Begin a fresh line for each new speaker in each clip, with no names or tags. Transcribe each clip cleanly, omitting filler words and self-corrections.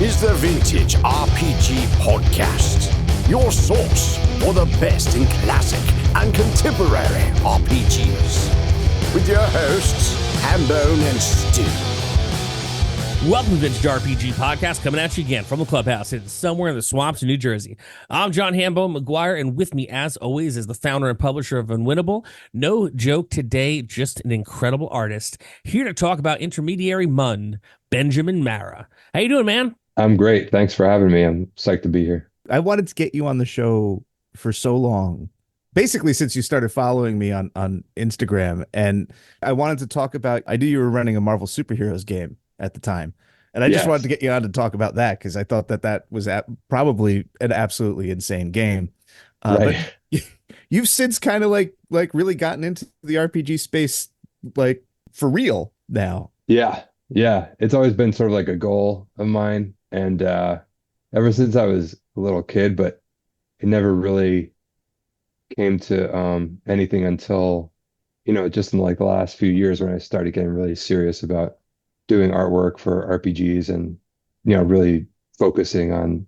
is the Vintage RPG Podcast, your source for the best in classic and contemporary RPGs. With your hosts, Hambone and Stu.
Welcome to the Vintage RPG Podcast, coming at you again from the clubhouse in somewhere in the swamps of New Jersey. I'm John Hambone McGuire, and with me, as always, is the founder and publisher of Unwinnable. No joke today, just an incredible artist. Here to talk about Intermediary Mund, Benjamin Marra. How you doing, man?
I'm great. Thanks for having me. I'm psyched to be here.
I wanted to get you on the show for so long, basically since you started following me on Instagram. And I wanted to talk about, I knew you were running a Marvel Superheroes game at the time. And I just wanted to get you on to talk about that because I thought that was probably an absolutely insane game.
Right.
But you've since kind of like really gotten into the RPG space, like for real now.
Yeah. It's always been sort of like a goal of mine. And ever since I was a little kid, but it never really came to anything until, just in like the last few years when I started getting really serious about doing artwork for RPGs and, really focusing on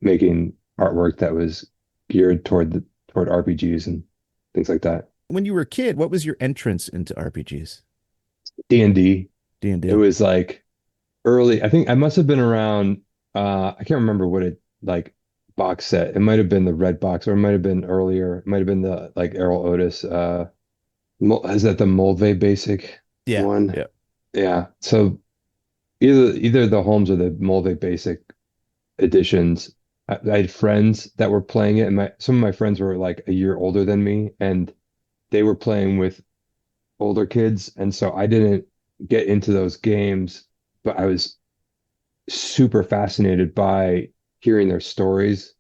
making artwork that was geared toward RPGs and things like that.
When you were a kid, what was your entrance into RPGs?
D&D.
D&D.
It was like early. I think I must have been around. I can't remember what it like box set. It might have been the red box, or it might have been earlier. It might have been the like Errol Otis. Is that the Moldvay Basic one? Yeah. So either the Holmes or the Moldvay Basic editions. I had friends that were playing it, and some of my friends were like a year older than me, and they were playing with older kids, and so I didn't get into those games, but I was super fascinated by hearing their stories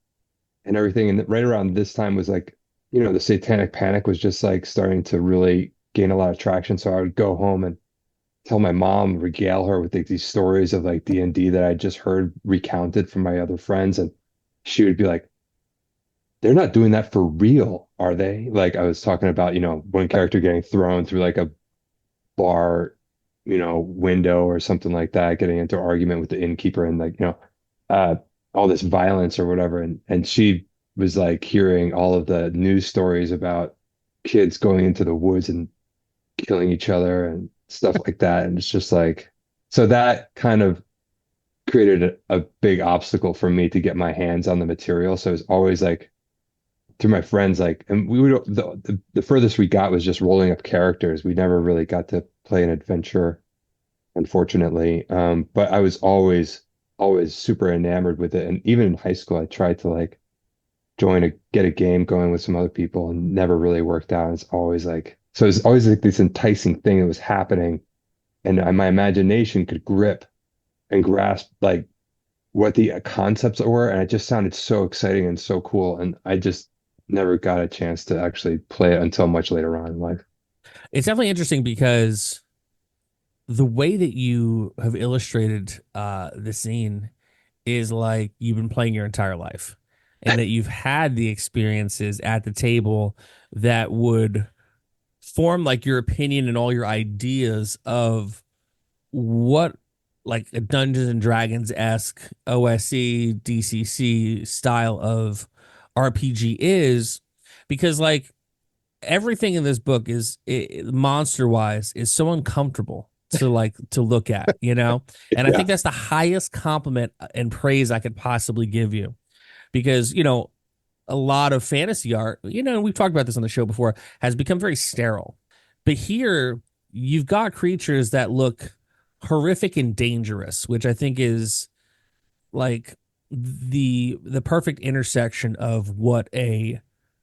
and everything. And right around this time was like, the Satanic Panic was just like starting to really gain a lot of traction. So I would go home and tell my mom, regale her with like these stories of like D&D that I just heard recounted from my other friends. And she would be like, they're not doing that for real, are they? Like I was talking about, one character getting thrown through like a bar window or something like that, getting into an argument with the innkeeper and like, all this violence or whatever. And she was like hearing all of the news stories about kids going into the woods and killing each other and stuff like that. And it's just like, so that kind of created a big obstacle for me to get my hands on the material. So it was always like through my friends, like, and we would, the furthest we got was just rolling up characters. We never really got to play an adventure, unfortunately. But I was always super enamored with it. And even in high school, I tried to like get a game going with some other people and never really worked out. It's always like this enticing thing that was happening. And my imagination could grip and grasp like what the concepts were. And it just sounded so exciting and so cool. And I just never got a chance to actually play it until much later on in life.
It's definitely interesting because the way that you have illustrated the scene is like you've been playing your entire life and that you've had the experiences at the table that would form like your opinion and all your ideas of what like a Dungeons and Dragons-esque OSE, DCC style of RPG is, because like everything in this book is monster wise is so uncomfortable to look at, and I think that's the highest compliment and praise I could possibly give you, because a lot of fantasy art, we've talked about this on the show before, has become very sterile, but here you've got creatures that look horrific and dangerous, which I think is like the perfect intersection of what a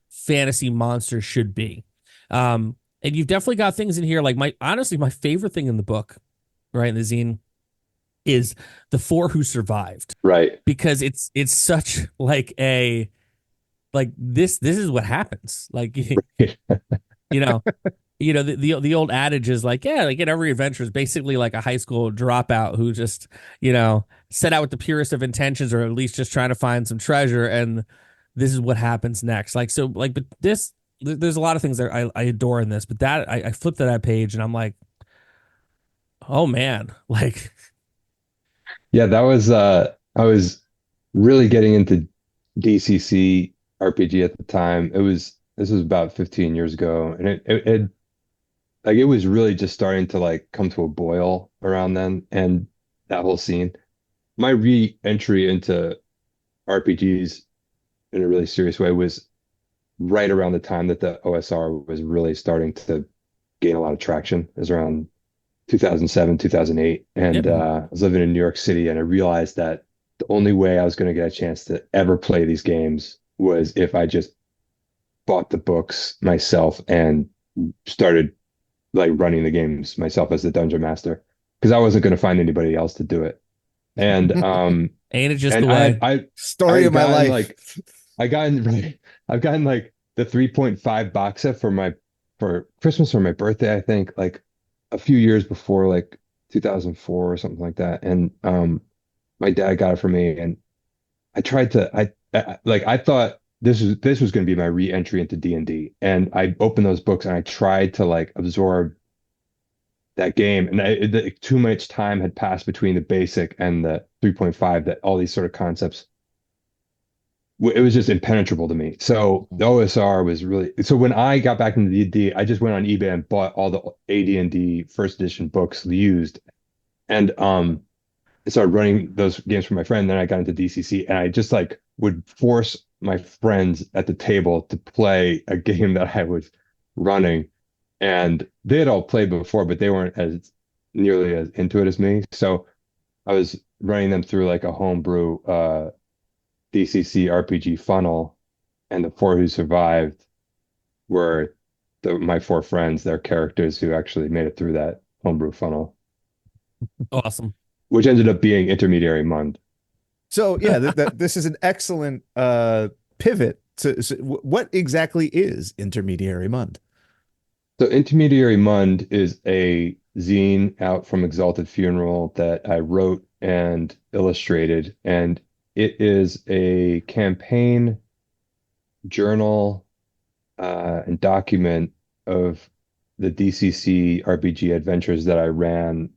fantasy monster should be. And you've definitely got things in here like honestly my favorite thing in the book, right, in the zine, is the four who survived.
Right.
Because it's such like this is what happens. Like the old adage is like, like in every adventure is basically like a high school dropout who just, set out with the purest of intentions, or at least just trying to find some treasure, and this is what happens next. Like, so like, but there's a lot of things that I adore in this, but that I flipped to that page and I'm like, oh man, like,
yeah, that was I was really getting into DCC RPG at the time. This was about 15 years ago, and it like it was really just starting to like come to a boil around then, and that whole scene. My re-entry into RPGs in a really serious way was right around the time that the OSR was really starting to gain a lot of traction. It was around 2007, 2008. And
Yep.
I was living in New York City, and I realized that the only way I was going to get a chance to ever play these games was if I just bought the books myself and started like running the games myself as the dungeon master because I wasn't going to find anybody else to do it. And
Ain't it just
and
the way?
I
Story
had
of my
gotten
life.
like I gotten right, I've gotten like the 3.5 box set for Christmas or my birthday, I think, like a few years before, like 2004 or something like that. And my dad got it for me, and I tried to like I thought this was going to be my re-entry into D&D, and I opened those books and I tried to like absorb that game, and too much time had passed between the basic and the 3.5 that all these sort of concepts it was just impenetrable to me. So the OSR was really so when I got back into D&D, I just went on eBay and bought all the AD&D first edition books used, and I started running those games for my friend. Then I got into DCC, and I just like would force my friends at the table to play a game that I was running, and they had all played before, but they weren't as nearly as into it as me. So I was running them through like a homebrew DCC RPG funnel, and the four who survived were my four friends, their characters who actually made it through that homebrew funnel,
Awesome.
which ended up being Intermediary Mund.
So yeah, this is an excellent pivot to what exactly is Intermediary Mund?
So Intermediary Mund is a zine out from Exalted Funeral that I wrote and illustrated, and it is a campaign journal and document of the DCC RPG adventures that I ran,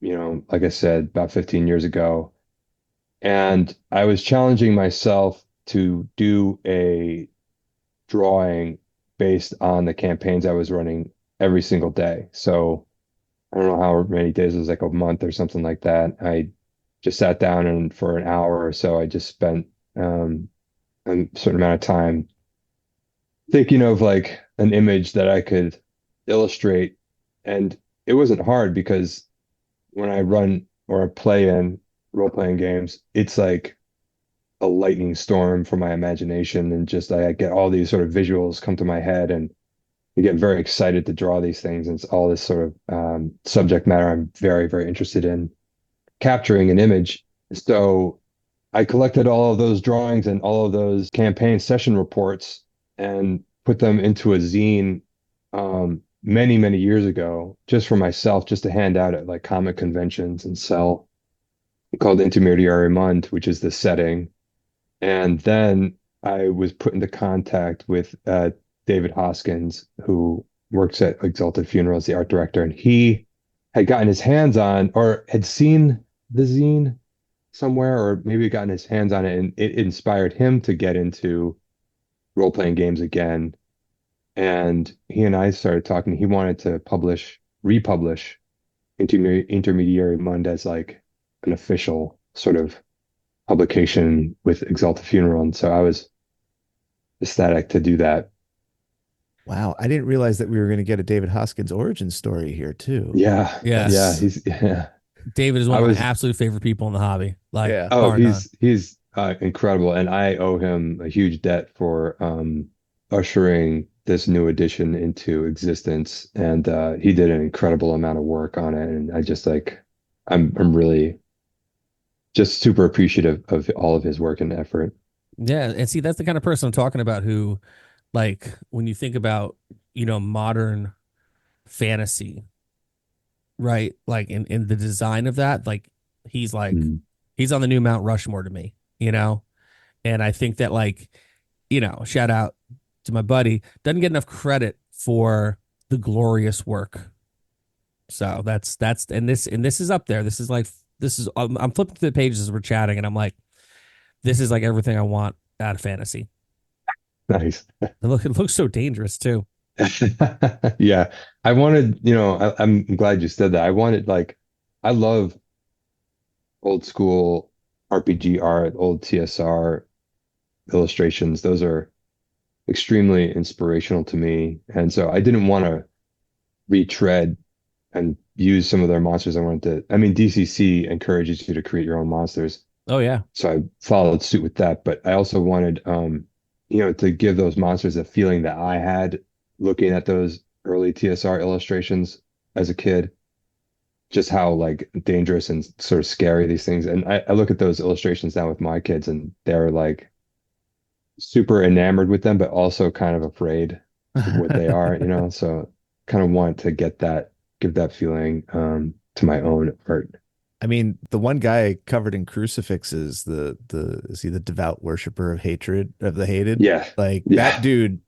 like I said, about 15 years ago. And I was challenging myself to do a drawing based on the campaigns I was running every single day. So I don't know how many days, it was like a month or something like that. I just sat down and for an hour or so, I just spent a certain amount of time thinking of like an image that I could illustrate. And it wasn't hard because when I run or play in role-playing games, it's like a lightning storm for my imagination, and just I get all these sort of visuals come to my head, and I get very excited to draw these things. And it's all this sort of subject matter I'm very, very interested in capturing an image. So I collected all of those drawings and all of those campaign session reports and put them into a zine many, many years ago, just for myself, just to hand out at like comic conventions and sell, called Intermediary Mund, which is the setting. And then I was put into contact with David Hoskins, who works at Exalted Funeral as the art director, and he had gotten his hands on or had seen the zine somewhere, or maybe gotten his hands on it, and it inspired him to get into role-playing games again. And he and I started talking. He wanted to republish Intermediary Mund as like an official sort of publication with Exalted Funeral. And so I was ecstatic to do that.
Wow, I didn't realize that we were going to get a David Hoskins origin story here too.
Yeah.
Yes.
Yeah.
David is one
I
of
was,
my absolute favorite people in the hobby. Like,
Yeah.
oh,
bar none.
he's incredible. And I owe him a huge debt for ushering this new edition into existence. And he did an incredible amount of work on it. And I just like, I'm really just super appreciative of all of his work and effort.
Yeah, and see, that's the kind of person I'm talking about who, like, when you think about, modern fantasy, right? Like in the design of that, like he's like
Mm.
he's on the new Mount Rushmore to me, And I think that like, shout out to my buddy, doesn't get enough credit for the glorious work. So that's and this is up there. This is like This is I'm flipping through the pages as we're chatting, and I'm like, this is like everything I want out of fantasy.
Nice.
It looks so dangerous too.
Yeah. I wanted, I'm glad you said that. I wanted like, I love old school RPG art, old TSR illustrations. Those are extremely inspirational to me. And so I didn't want to retread and use some of their monsters. I wanted to, I mean, DCC encourages you to create your own monsters.
Oh yeah.
So I followed suit with that. But I also wanted, to give those monsters a feeling that I had looking at those early TSR illustrations as a kid, just how like dangerous and sort of scary these things. And I look at those illustrations now with my kids and they're like super enamored with them, but also kind of afraid of what they are, so kind of want to give that feeling to my own art.
I mean, the one guy covered in crucifixes, is he the devout worshiper of hatred of the hated?
Yeah.
Like
Yeah.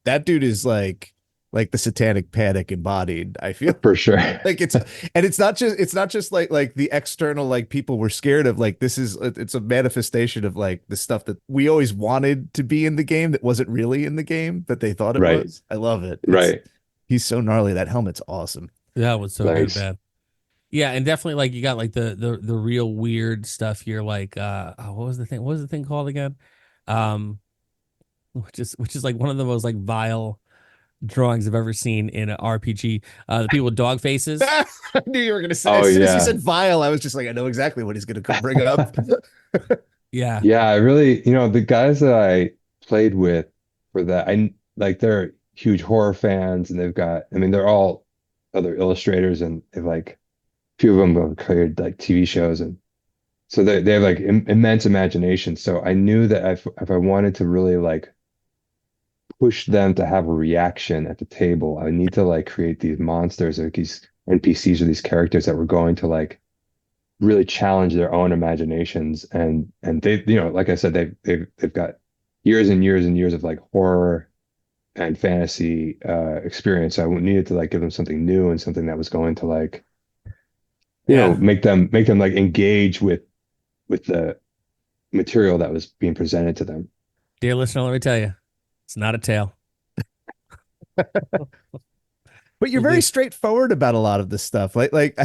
that dude is like the Satanic Panic embodied, I feel.
For sure.
Like it's not just like the external, like people were scared of, like it's a manifestation of like the stuff that we always wanted to be in the game that wasn't really in the game that they thought it
Right.
was. I love it.
Right.
He's so gnarly. That helmet's awesome.
That was so
Nice.
good, man. Yeah, and definitely like you got like the real weird stuff here. Like what was the thing? What was the thing called again? Which is like one of the most like vile drawings I've ever seen in an RPG. The people with dog faces.
I knew you were gonna say.
Oh,
As soon as
yeah.
you said vile, I was just like, I know exactly what he's gonna come bring up.
Yeah.
Yeah, I really, the guys that I played with for that, I like they're huge horror fans and they're all other illustrators and they've like a few of them have created like TV shows and so they have like immense imagination. So I knew that if I wanted to really like push them to have a reaction at the table, I need to like create these monsters or these NPCs or these characters that were going to like really challenge their own imaginations and they like I said they've got years and years and years of like horror and fantasy experience. So I needed to like give them something new and something that was going to like make them like engage with the material that was being presented to them.
Dear listener, let me tell you, it's not a tale.
But you're very straightforward about a lot of this stuff. Like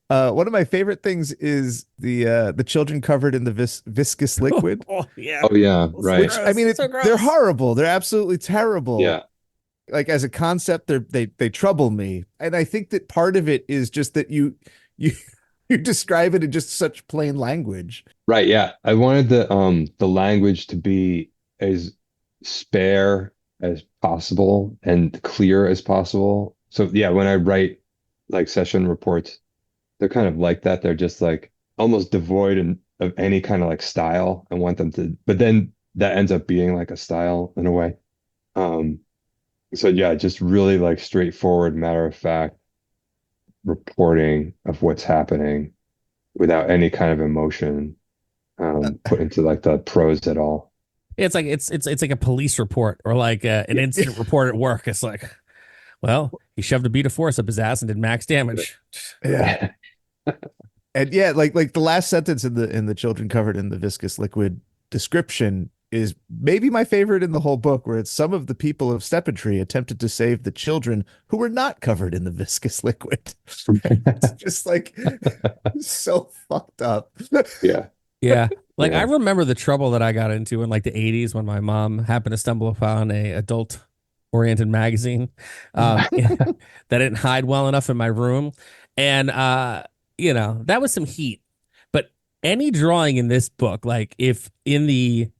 one of my favorite things is the children covered in the viscous liquid.
Oh yeah.
Oh yeah, right.
Which I mean, they're horrible. They're absolutely terrible.
Yeah.
Like as a concept, they trouble me, and I think that part of it is just that you describe it in just such plain language.
Right, yeah. I wanted the language to be as spare as possible and clear as possible. So yeah, when I write like session reports, they're kind of like that. They're just like almost devoid of any kind of like style. I want them to, but then that ends up being like a style in a way. So yeah, just really like straightforward, matter of fact reporting of what's happening without any kind of emotion put into like the prose at all.
It's like it's like a police report or like an incident report at work. It's like, well, he shoved a bead of force up his ass and did max damage.
Yeah. And yeah, like the last sentence in the children covered in the viscous liquid description is maybe my favorite in the whole book, where it's some of the people of Steppentry attempted to save the children who were not covered in the viscous liquid. It's just like so fucked up.
Yeah.
Yeah. Like
Yeah.
I remember the trouble that I got into in like the 80s when my mom happened to stumble upon a adult oriented magazine that didn't hide well enough in my room. And that was some heat. But any drawing in this book, like if in the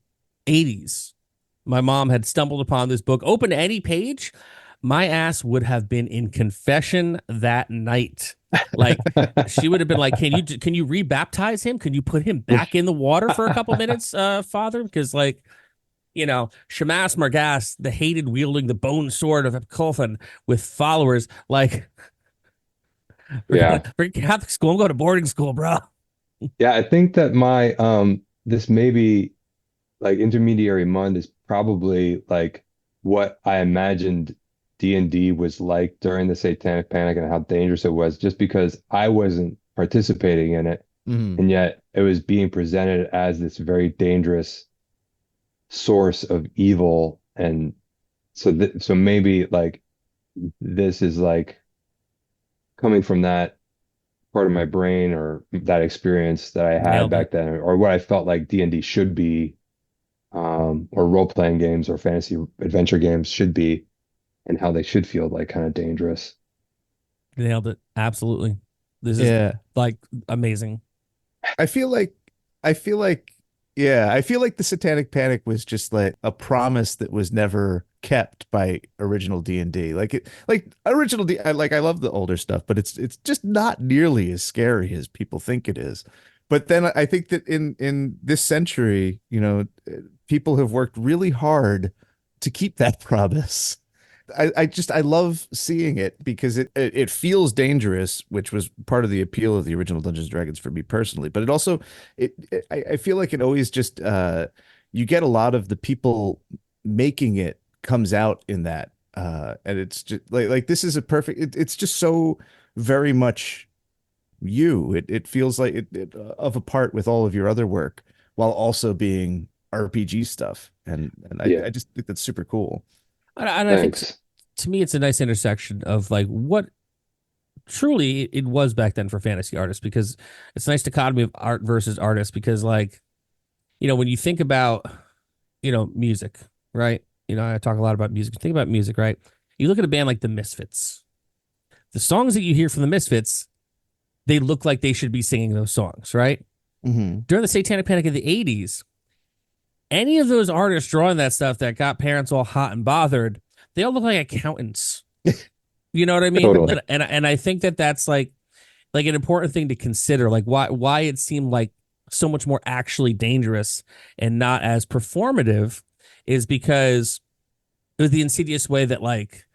80s my mom had stumbled upon this book, opened any page, my ass would have been in confession that night. Like she would have been like, can you rebaptize him? Can you put him back in the water for a couple minutes, Father? Because like, Shamas Margas, the hated wielding the bone sword of Epculfin with followers, like
Yeah.
for Catholic school, I'm going to boarding school, bro.
Yeah, I think that my this maybe like Intermediary Mund is probably like what I imagined D&D was like during the Satanic Panic and how dangerous it was, just because I wasn't participating in it.
Mhm.
And yet it was being presented as this very dangerous source of evil. And so maybe like this is like coming from that part of my brain or that experience that I had
Nailed it.
back then, or what I felt like D&D should be, or role-playing games or fantasy adventure games should be, and how they should feel like kind of dangerous.
Nailed it. Absolutely. This is
Yeah.
like amazing.
I feel like I feel like yeah, I feel like the Satanic Panic was just like a promise that was never kept by original D&D. Like original D like I love the older stuff, but it's just not nearly as scary as people think it is. But then I think that in this century, people have worked really hard to keep that promise. I love seeing it because it feels dangerous, which was part of the appeal of the original Dungeons and Dragons for me personally. But it also I feel like it always just you get a lot of the people making it comes out in that, and it's just like this is a perfect. It's just so very much you. It feels like it of a part with all of your other work while also being RPG stuff, and
Yeah,
I just think that's super cool.
And I think
thanks.
to me, it's a nice intersection of like what truly it was back then for fantasy artists, because it's a nice dichotomy of art versus artists. Because like, when you think about, music, right? I talk a lot about music. Think about music, right? You look at a band like the Misfits. The songs that you hear from the Misfits, they look like they should be singing those songs, right?
Hmm.
During the Satanic Panic of the 80s, any of those artists drawing that stuff that got parents all hot and bothered, they all look like accountants. You know what I mean?
Totally.
And I think that that's like an important thing to consider, like why it seemed like so much more actually dangerous and not as performative, is because it was the insidious way that like,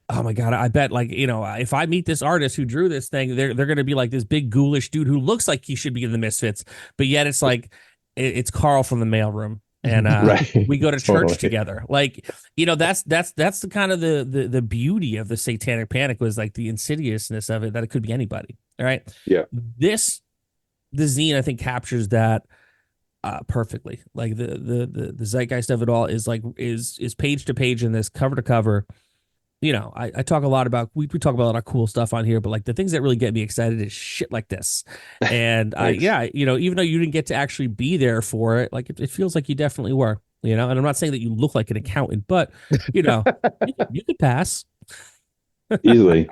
oh my god, I bet like, if I meet this artist who drew this thing, they're gonna be like this big ghoulish dude who looks like he should be in the Misfits, but yet it's like it's Carl from the mailroom, and
Right.
we go to church
Totally.
together. Like, that's the kind of the beauty of the Satanic Panic, was like the insidiousness of it, that it could be anybody. All right.
Yeah.
This the zine, I think, captures that perfectly. Like the zeitgeist of it all is like is page to page in this, cover to cover. I talk a lot about, we talk about a lot of cool stuff on here, but like the things that really get me excited is shit like this. And
Thanks.
even though you didn't get to actually be there for it, like it feels like you definitely were. And I'm not saying that you look like an accountant, but you could pass.
Easily,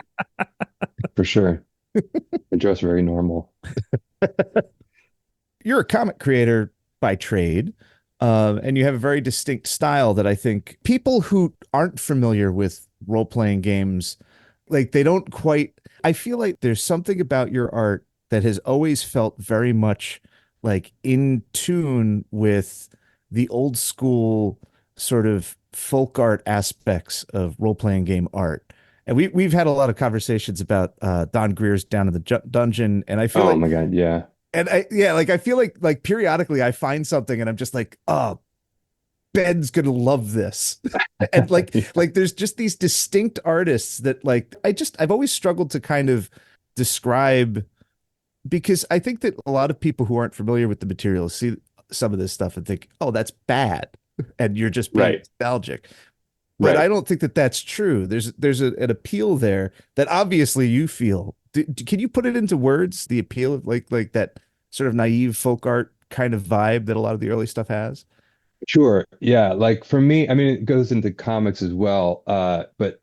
for sure. I dress very normal.
You're a comic creator by trade, and you have a very distinct style that I think people who aren't familiar with role-playing games, like they don't quite. I feel like there's something about your art that has always felt very much like in tune with the old school sort of folk art aspects of role-playing game art. And we've had a lot of conversations about Don Greer's Down in the Dungeon, and I feel
Oh
like
my God. Yeah.
like I feel like periodically I find something and I'm just like, oh, Ben's gonna love this. And like there's just these distinct artists that like I've always struggled to kind of describe, because I think that a lot of people who aren't familiar with the material see some of this stuff and think, oh, that's bad. And you're just being
Right.
nostalgic. But I
Right.
don't think that that's true. There's an appeal there that obviously you feel. Can you put it into words? The appeal of like that sort of naive folk art kind of vibe that a lot of the early stuff has.
Sure. Yeah. Like for me, I mean, it goes into comics as well. But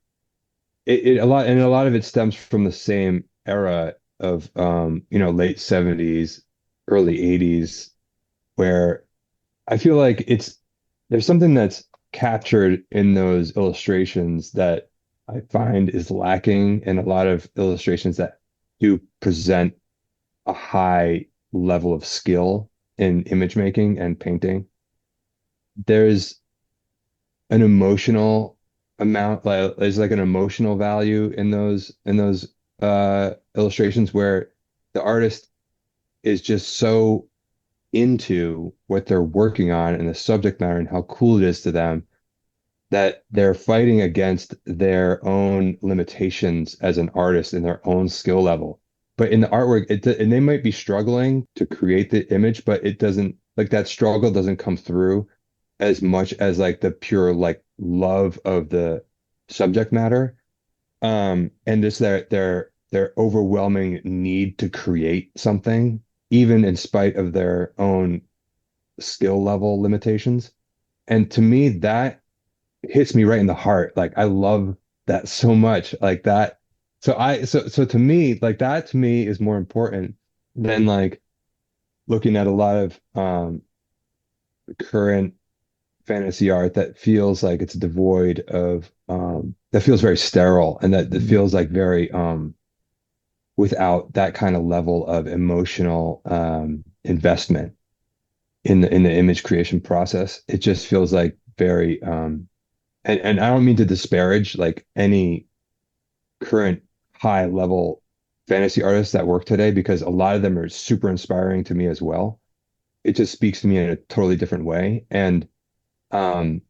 a lot of it stems from the same era of, late 70s, early 80s, where I feel like there's something that's captured in those illustrations that I find is lacking in a lot of illustrations that do present a high level of skill in image making and painting. There's an emotional there's like an emotional value in those illustrations where the artist is just so into what they're working on and the subject matter and how cool it is to them, that they're fighting against their own limitations as an artist and their own skill level. but in the artwork, and they might be struggling to create the image, but it doesn't like that struggle doesn't come through as much as like the pure like love of the subject matter. And just their overwhelming need to create something, even in spite of their own skill level limitations. And to me, that hits me right in the heart. Like I love that so much. Like that. So to me, like that to me is more important than like looking at a lot of current fantasy art that feels like it's devoid of that feels very sterile and that feels like very without that kind of level of emotional investment in the image creation process. It just feels like very and I don't mean to disparage like any current high level fantasy artists that work today because a lot of them are super inspiring to me as well. It just speaks to me in a totally different way. And um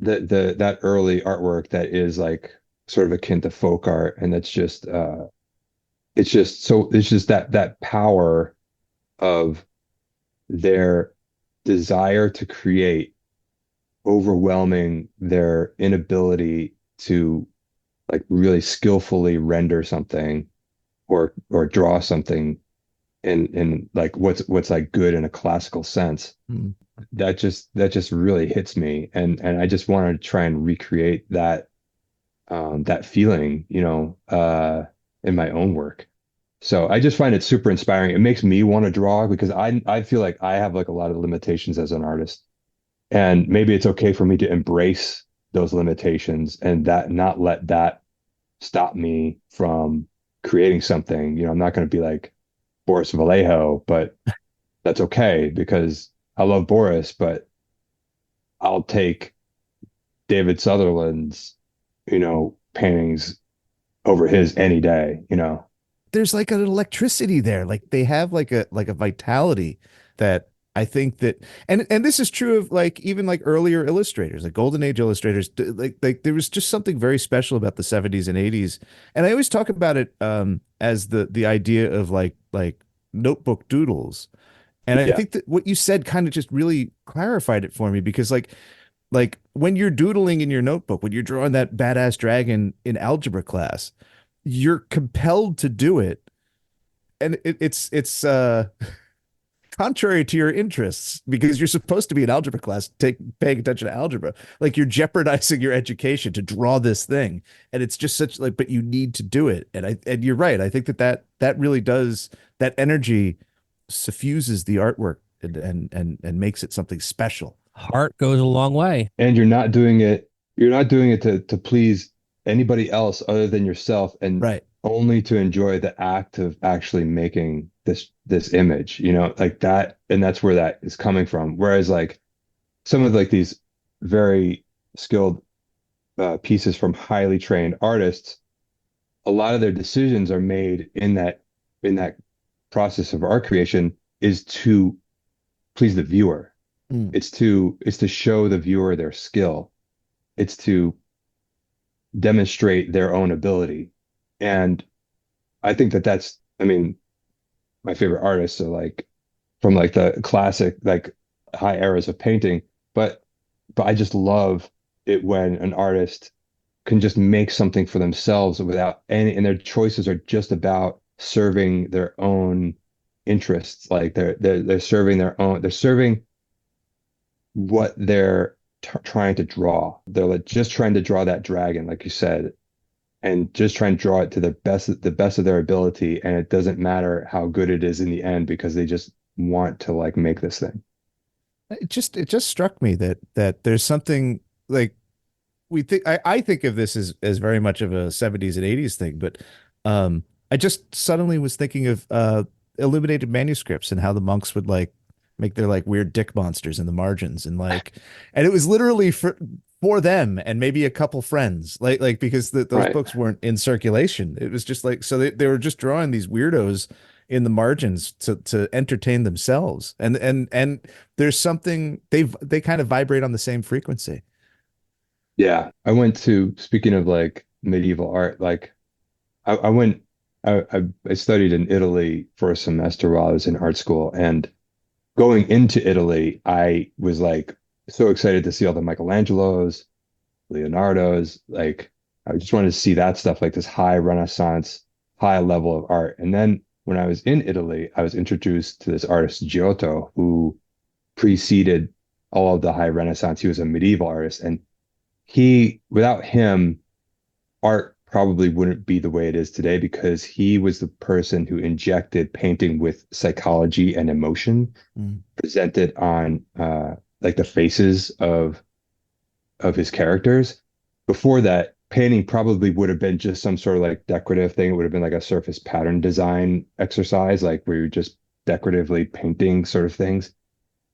the that early artwork that is like sort of akin to folk art and that's just it's just that power of their desire to create overwhelming their inability to like really skillfully render something or draw something in like what's like good in a classical sense.
Mm.
That just really hits me and I just want to try and recreate that that feeling, in my own work. So I just find it super inspiring. It makes me want to draw because I feel like I have like a lot of limitations as an artist. And maybe it's okay for me to embrace those limitations and that not let that stop me from creating something. I'm not going to be like Boris Vallejo, but that's okay because I love Boris, but I'll take David Sutherland's, paintings over his any day.
There's like an electricity there. Like they have like a vitality that I think that and this is true of like even like earlier illustrators, like golden age illustrators. Like there was just something very special about the 70s and 80s. And I always talk about it as the idea of like notebook doodles. And I
Yeah.
think that what you said kind of just really clarified it for me because like when you're doodling in your notebook, when you're drawing that badass dragon in algebra class, you're compelled to do it. And it's contrary to your interests because you're supposed to be in algebra class, paying attention to algebra. Like you're jeopardizing your education to draw this thing. And it's just such like, but you need to do it. And you're right. I think that really does that energy suffuses the artwork and makes it something special.
Heart goes a long way.
And you're not doing it to please anybody else other than yourself and
Right.
only to enjoy the act of actually making this image, like that, and that's where that is coming from. Whereas like some of like these very skilled pieces from highly trained artists, a lot of their decisions are made in that process of art creation is to please the viewer.
Mm.
It's to show the viewer their skill. It's to demonstrate their own ability. And I think I mean, my favorite artists are like from like the classic, like high eras of painting, but I just love it when an artist can just make something for themselves without any, and their choices are just about serving their own interests. Like they're serving they're serving what they're trying to draw. They're like just trying to draw that dragon, like you said, and just try and draw it to the best of their ability. And it doesn't matter how good it is in the end because they just want to like make this thing.
It just struck me that there's something like I think of this as very much of a 70s and 80s thing, but I just suddenly was thinking of illuminated manuscripts and how the monks would like make their like weird dick monsters in the margins and it was literally for them and maybe a couple friends like because those
Right.
books weren't in circulation. It was just like so they were just drawing these weirdos in the margins to entertain themselves and there's something they kind of vibrate on the same frequency.
Yeah. Speaking of like medieval art, like I went I studied in Italy for a semester while I was in art school, and going into Italy, I was like so excited to see all the Michelangelos, Leonardo's, like I just wanted to see that stuff, like this high Renaissance, high level of art. And then when I was in Italy, I was introduced to this artist Giotto, who preceded all of the high Renaissance. He was a medieval artist, and without him, art probably wouldn't be the way it is today because he was the person who injected painting with psychology and emotion presented on like the faces of his characters. Before that, painting probably would have been just some sort of like decorative thing. It would have been like a surface pattern design exercise, like where you're just decoratively painting sort of things.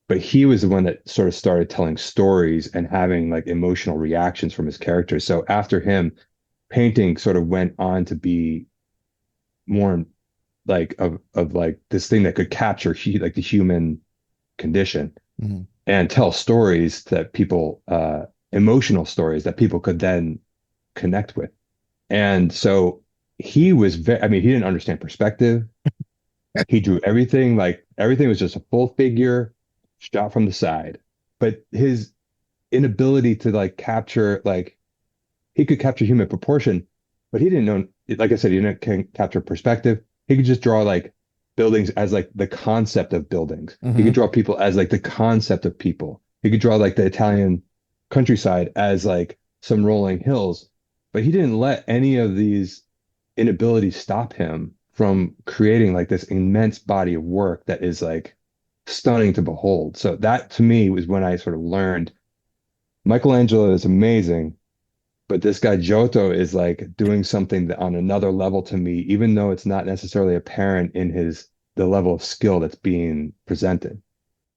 But he was the one that sort of started telling stories and having like emotional reactions from his characters. So after him, painting sort of went on to be more like of like this thing that could capture like the human condition and tell stories that people emotional stories that people could then connect with. And so he was very, I mean, he didn't understand perspective. He drew everything like everything was just a full figure shot from the side. But his inability to like capture like he could capture human proportion, but he didn't know, like I said, he didn't capture perspective. He could just draw like buildings as like the concept of buildings. He could draw people as like the concept of people. He could draw like the Italian countryside as like some rolling hills, but he didn't let any of these inabilities stop him from creating like this immense body of work that is like stunning to behold. So that to me was when I sort of learned Michelangelo is amazing, but this guy Giotto is like doing something that on another level to me, even though it's not necessarily apparent in the level of skill that's being presented.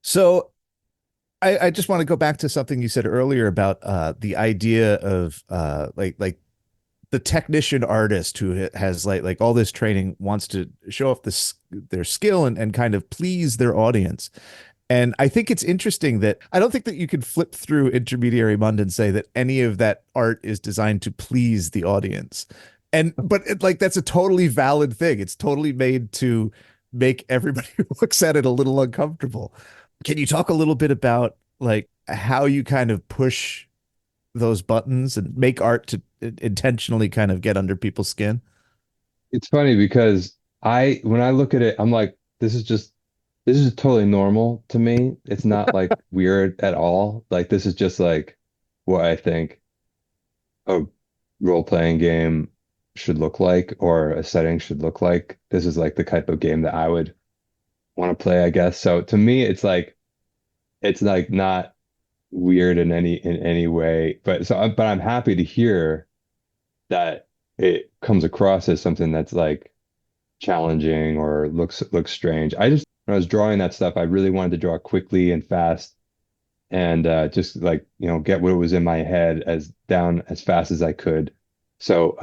So I just want to go back to something you said earlier about the idea of like the technician artist who has like all this training wants to show off their skill and kind of please their audience. And I think it's interesting that I don't think that you could flip through Intermediary Mund and say that any of that art is designed to please the audience. But like that's a totally valid thing. It's totally made to make everybody who looks at it a little uncomfortable. Can you talk a little bit about like how you kind of push those buttons and make art to intentionally kind of get under people's skin?
It's funny because when I look at it, I'm like, this is totally normal to me. It's not like weird at all. Like this is just like what I think a role-playing game should look like or a setting should look like. This is like the type of game that I would want to play, I guess. So to me, it's like not weird in any way. But I'm happy to hear that it comes across as something that's like challenging or looks strange. When I was drawing that stuff, I really wanted to draw quickly and fast and just like, get what was in my head as down as fast as I could. So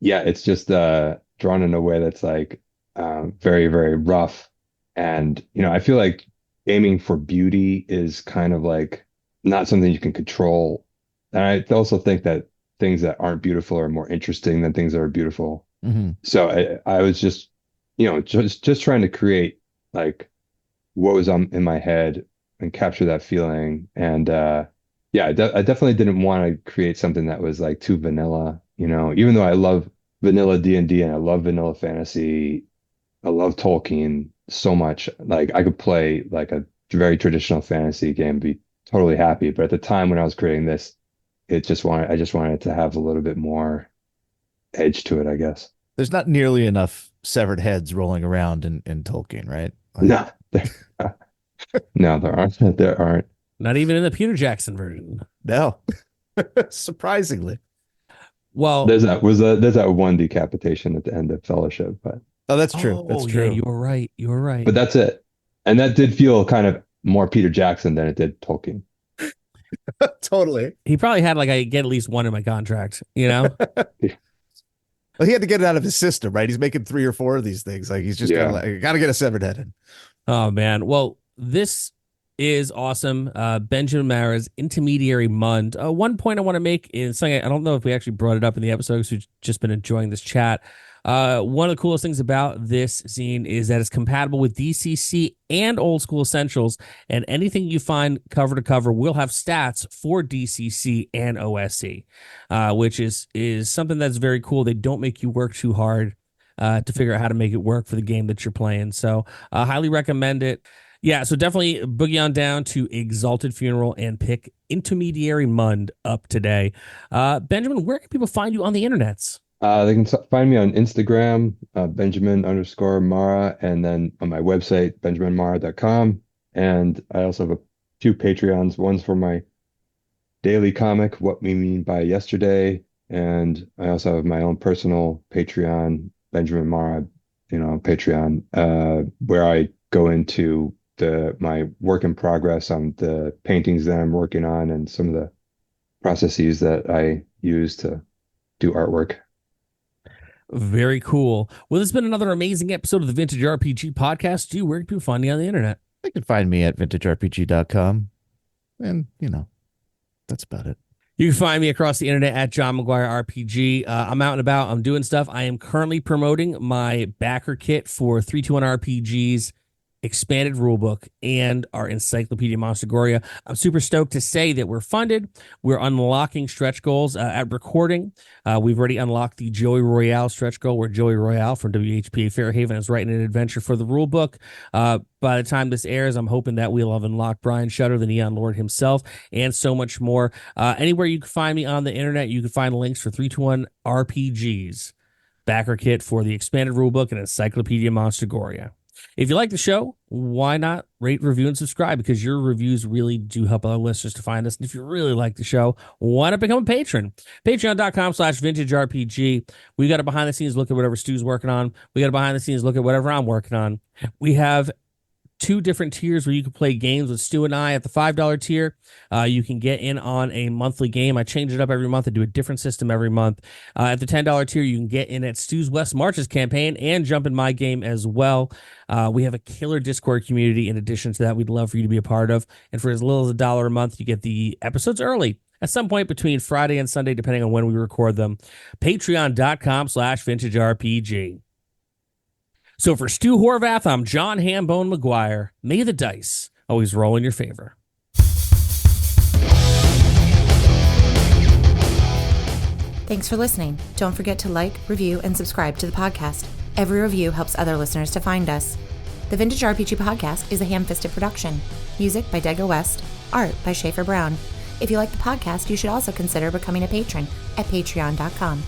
yeah, it's just drawn in a way that's like very, very rough. And, I feel like aiming for beauty is kind of like not something you can control. And I also think that things that aren't beautiful are more interesting than things that are beautiful. So I was just, just trying to create like what was in my head and capture that feeling. And yeah, I definitely didn't want to create something that was like too vanilla, even though I love vanilla D&D and I love vanilla fantasy. I love Tolkien so much. Like I could play like a very traditional fantasy game, and be totally happy. But at the time when I was creating this, I just wanted it to have a little bit more edge to it, I guess.
There's not nearly enough severed heads rolling around in Tolkien, right?
No, no, there aren't. There aren't.
Not even in the Peter Jackson version.
No, surprisingly.
Well,
there's that one decapitation at the end of Fellowship, but
oh, that's true. That's true.
Yeah, you were right. You were right.
But that's it. And that did feel kind of more Peter Jackson than it did Tolkien.
Totally.
He probably had like I get at least one in my contract,
Well, he had to get it out of his system, right? He's making 3 or 4 of these things. Like he's just gotta get a severed head in.
Oh man. Well, this is awesome. Benjamin Marra's Intermediary Mund. One point I want to make is something I don't know if we actually brought it up in the episode because we've just been enjoying this chat. One of the coolest things about this zine is that it's compatible with DCC and Old School Essentials, and anything you find cover to cover will have stats for DCC and OSC, which is something that's very cool. They don't make you work too hard to figure out how to make it work for the game that you're playing. So highly recommend it. Yeah, so definitely boogie on down to Exalted Funeral and pick Intermediary Mund up today. Benjamin, where can people find you on the internets?
They can find me on Instagram, Benjamin_Marra, and then on my website, benjaminmarra.com. And I also have a few Patreons. One's for my daily comic, What We Mean by Yesterday. And I also have my own personal Patreon, Benjamin Marra, Patreon, where I go into my work in progress on the paintings that I'm working on and some of the processes that I use to do artwork.
Very cool. Well, this has been another amazing episode of the Vintage RPG Podcast. Stu, where can people find you on the internet?
They can find me at vintagerpg.com. And, that's about it.
You can find me across the internet at John McGuire RPG. I'm out and about. I'm doing stuff. I am currently promoting my backer kit for 321 RPG's expanded rulebook and our Encyclopedia Monstergoria. I'm super stoked to say that we're funded. We're unlocking stretch goals at recording. We've already unlocked the Joey Royale stretch goal, where Joey Royale from WHPA Fairhaven is writing an adventure for the rulebook. By the time this airs, I'm hoping that we'll have unlocked Brian Shutter, the Neon Lord himself, and so much more. Anywhere you can find me on the internet, you can find links for 321 RPG's backer kit for the expanded rulebook and Encyclopedia Monstergoria. If you like the show, why not rate, review, and subscribe? Because your reviews really do help other listeners to find us. And if you really like the show, why not become a patron? Patreon.com/vintagerpg. We got a behind-the-scenes look at whatever Stu's working on. We got a behind-the-scenes look at whatever I'm working on. We have 2 different tiers where you can play games with Stu and I. At the $5 tier, you can get in on a monthly game. I change it up every month. I do a different system every month. At the $10 tier, you can get in at Stu's West Marches campaign and jump in my game as well. We have a killer Discord community in addition to that we'd love for you to be a part of. And for as little as $1 a month, you get the episodes early at some point between Friday and Sunday, depending on when we record them. Patreon.com/vintagerpg. So for Stu Horvath, I'm John Hambone McGuire. May the dice always roll in your favor.
Thanks for listening. Don't forget to like, review, and subscribe to the podcast. Every review helps other listeners to find us. The Vintage RPG Podcast is a ham-fisted production. Music by Dego West. Art by Schaefer Brown. If you like the podcast, you should also consider becoming a patron at patreon.com.